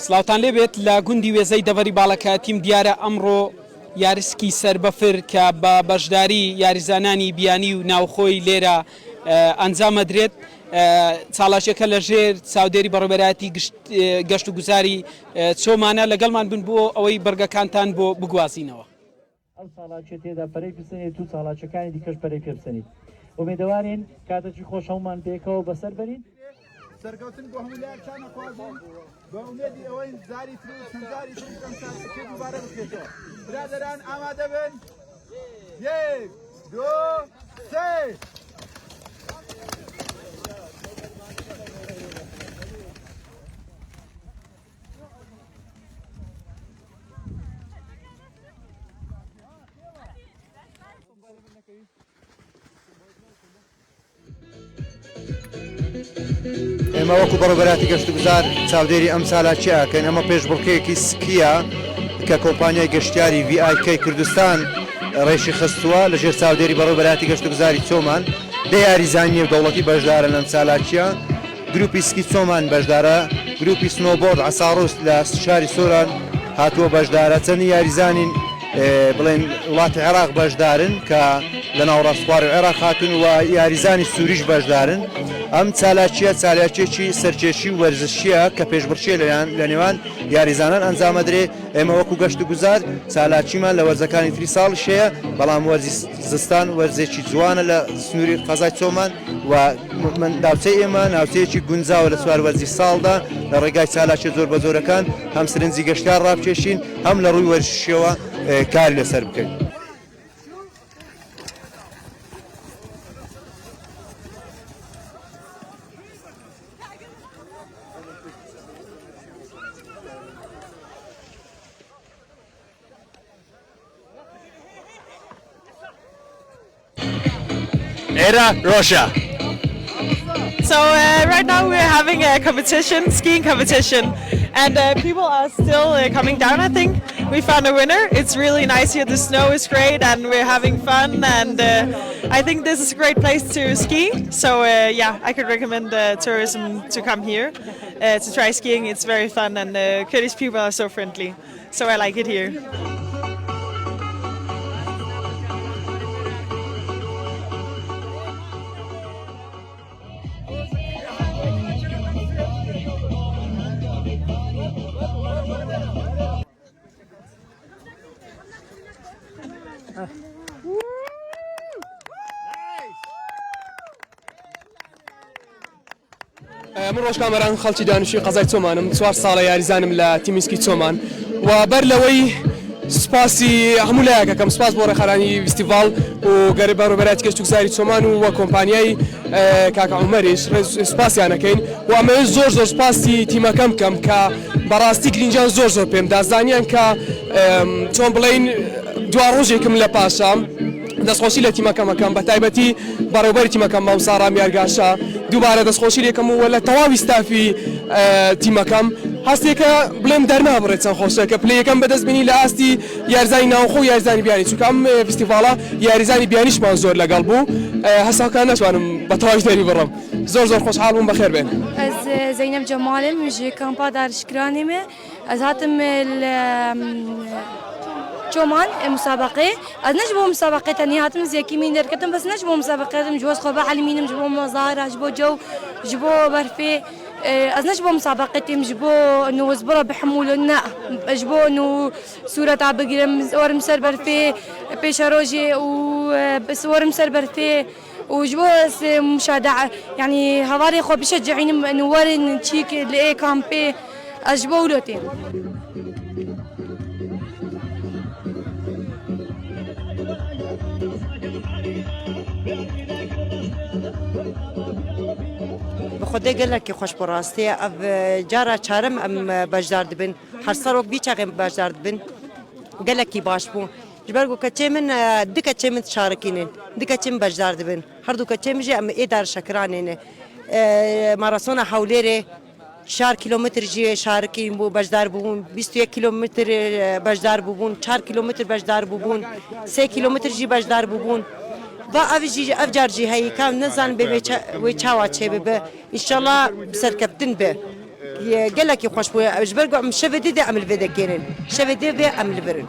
سلااوان لێبێت لە گوندی وێزەی دەڤەری باڵەکەتیم دیارە ئەمڕۆ یاریسکی سربەفر کە بە بەشداری یاریزانانی بیانی و ناوخۆی لێرە ئەنجامەدرێت چاڵاشەکە لە ژێر چاودێری بەڕێوەبەرایەتی گەشت و گوزاری چۆمانە لەگەڵمان بن بۆ ئەوەی بەرگەکانتان بۆ بگوازینەوە. ئەو ساڵاچێت تێدا پەرەی پرسێنێت و چاڵاچەکانی دیکەش پەرەی پێبسەنیت. ئومێدەوارین کاتێکی خۆش هەمومان پێکەوە بەسەر بەرین. سەرکەوتن بۆ هەموو لایەکانە خوازن بە ئومێدی ئەوەی زاری تر و چەندزاری تر ئەمسالەکەی دووبارە بکرێتەوە. برادەران ئامادە بن. یەک، دۆ، سێ. ئێمە وەکو بەڕێوەبەراتی گەشت و گوزار چاودێری ئەم ساڵاچیەکەین. ئەمە پێشبڕکەیەکی سکیە کە کۆمپانیای گەشتیاری VIK کوردستان ڕێشی خستووە لەژێر چاودێری بەڕێوەبەراتی گەشت و گوزاری چۆمان. دە یاریزانی دەوڵەتی بەشدارە لەم ساڵاچیە. گروپی سکی چۆمان بەشدارە، گروپی سنۆبۆرد عەساڕوس لە شاری سۆران هاتووە بەشدارە. چەندی یاریزانین بڵێن وڵاتی عێراق بەشدارن کە لە ناوەڕاستخواری عێراق هاتون و یاریزانی سووریش بەشدارن. ئەم چالاکیەکی سەرکێشی و وەرزشیە کە پێشبڕکێ لە نێوان یاریزانان ئەنجامەدرێ. ئێمە وەکو گەشت و گوزار چالاکیمان لە وەرزەکانی تری ساڵش هەیە، بەڵام وەرزی زستان وەرزێکی جوانە لە سنووری قەزای چۆمان و ناوچەی ئێمە ناوچەیەکی گونجاوە لە سوار وەرزی ساڵدا لە ڕێگای چالاکی زۆر بە زۆرەکان هەم سرنجی گەشتیار ڕابکێشین هەم لە ڕووی وەرزشیەوە کاری لەسەر بکەین. Era Russia. So right now we're having a competition, skiing competition, and people are still coming down. I think we found a winner. It's really nice here. The snow is great, and we're having fun. And I think this is a great place to ski. So yeah, I could recommend tourism to come here to try skiing. It's very fun, and Kurdish people are so friendly. So I like it here. من ڕۆژ کامەران خەڵکی دانیشتوی قەزای چۆمانم 4 ساڵە یاریزانم لە تیمیسکی چۆمان و بەر لەوەی سوپاسی هەموو لایەکەکەم سوپاس بۆ ڕێکخراانی فستیڤاڵ و گەرە بەڕێوەبەراتی گەشت و گوزاری چۆمان و وە کۆمپانیای کاکا عومەریش سوپاسیانەکەین و ئەمەوێت زۆر سوپاسی تیمەکەم بکەم کە بەڕاستی گرینجیان زۆر پێم دازانیان کە چۆن بڵێین دوا ڕۆژێکم لە پاشام دەستخۆشی لە تیمەکەمەکەم بە تایبەتی بەڕێوەبەری تیمەکەم مامۆستا ڕامیار گاشا دووبارە دەستخۆشی لێکەم و لە تەواوی ستافی تیمەکەم هەستێکە بڵێم دەرنابڕێت چەند خۆشە کە پلەیەکەم بەدەستبینی لە ئاستی یاریزانی ناوخۆ و یاریزانی بیانی چونکە ئەم فستیڤاڵە یاریزانی بیانیشمان زۆر لەگەڵ بوو هەساکان نەتوانم بە تەواوی دەری بڕم زۆر خۆشحاڵ بووم بەخێر بێن. Ez Zeynep Cemal'im, ji kampa Darişkiranê me. Ez hatim Çoman مسابقه از نش بو مسابقه تنی هاتم زیکی من درکتم بس نش بو مسابقه دم جواز خوبه علمینم جبو مزار جبو جو جبو برفي از نش بو مسابقه تم جبو انه وزبره بحمولنا جبو انه صوره تاع بقرم ورم سر برفي بيشاروجي و بس ورم سر برفي وجبو مشاهده يعني هواري خو بيشجعين انه ورن تشيك لاي كامبي اجبو ولوتي خدا گلکی خوش براستی او جارا چارم ام بجدار دبن هر سروک بیچاقم بجدار دبن گلکی باش بون جبرگو کچه من دکچه من شارکینن دکچه من بجدار دبن هر دو کچه میشه ام ایدار شکرانین ماراسون حولیره 4 کیلومتر جی شارکین بو بجدار بون 21 کیلومتر بجدار بون 4 کیلومتر بجدار بون 3 کیلومتر جی بجدار بون و افجار جی هایی کام نزان به چاوا چه به ان شاء الله سرکبتن به gelekî xweş bûye ji ber ku em şevedê de em li vê dekêrin şevedê vê em li birin.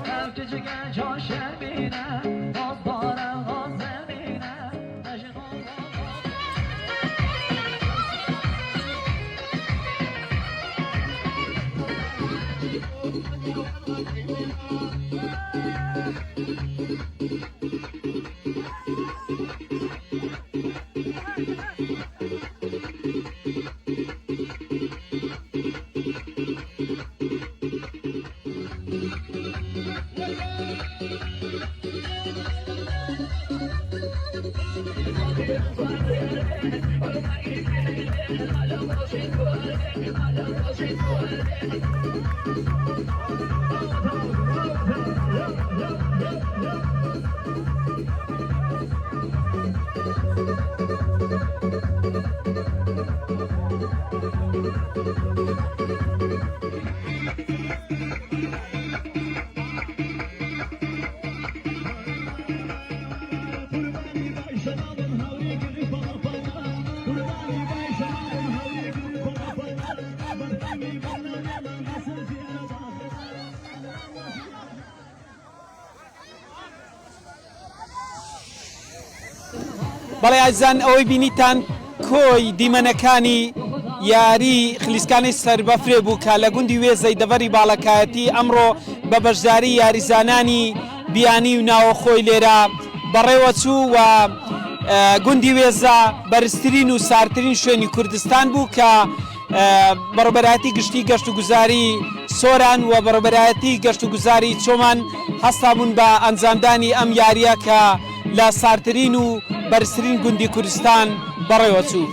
بەڵێ ئازان ئەوەی بینیتان کۆی دیمەنەکانی یاری خلیسکانی سەربەفرێ بوو کە لە گوندی وێزەی دەڤەری باڵەکایەتی ئەمڕۆ بە بەشداری یاریزانانی بیانی و ناوەخۆی لێرە بەڕێوە چوو و گوندی وێزە بەرزترین و سارترین شوێنی کوردستان بوو کە بەڕێبەرایەتی گشتی گەشت و گوزاری سۆران و بەڕێبەرایەتی گەشت و گوزاری چۆمان هەستا بوون بە ئەنجامدانی ئەم یاریە کە لە سارترین و بەرزترین گوندی کوردستان بەڕێوە چوو.